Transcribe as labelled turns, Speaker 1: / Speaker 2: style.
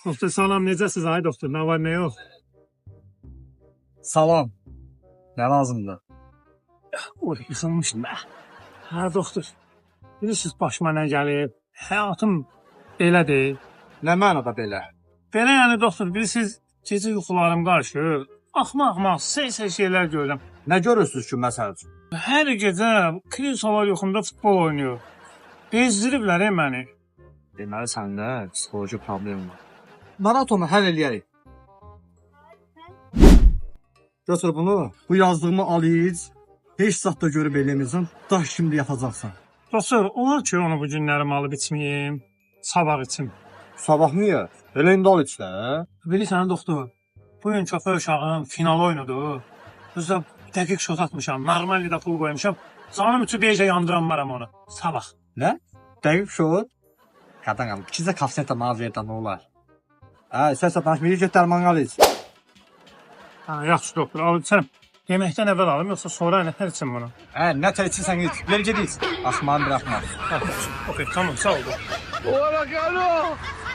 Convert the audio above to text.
Speaker 1: Doktor salam, necəsiz ay doktor? Nə var, nə yox?
Speaker 2: Salam. Nə lazımdır?
Speaker 1: Oy, yıxılmışdım bə. Hə doktor. Bilirsiniz başıma nə gəlib? Həyatım belədir.
Speaker 2: Nə mənada belə?
Speaker 1: Belə yəni doktor, bilirsiniz gecə yuxularım qarışır. Axmaq sey şeylər görürəm.
Speaker 2: Nə görürsünüz ki, məsəl üçün?
Speaker 1: Hər gecə krisolar yoxumda futbol oynayır. Bezdiriblər məni.
Speaker 2: Deməli səndə psixoloji problem var. Maratonu həll eləyərik. Götür bunu. Bu yazdığımı al iç. Heç zat da görüb eləmirsən. Daş şimdi yatacaqsan.
Speaker 1: Doktor, olar ki onu bu günlərim alıb içməyim. Sabah içim.
Speaker 2: Sabah niyə? Elə indi al iç də.
Speaker 1: Bilirsən doktor, bu gün köpək uşağının final oynadı. Düzdür, dəqiq şot atmışam. Normal də pul qoymuşam. Canım üçün bir yandıram varam onu. Sabah.
Speaker 2: Nə? Dəqiq şot. Qadanam, ikizə kafseta mağazaya nə olar? Hə, səsə danışmayı get dərman al iç.
Speaker 1: Ha, yaxşı doktor, alıb içərəm. Yeməkdən əvvəl alım, yoxsa sonra nə tər içim bunu?
Speaker 2: Hə, nə tər içirsən iç. Ver get iç. Axmanı buraxma.
Speaker 1: Okey, tamam, sağ ol.
Speaker 3: ¡Hola, Carlos!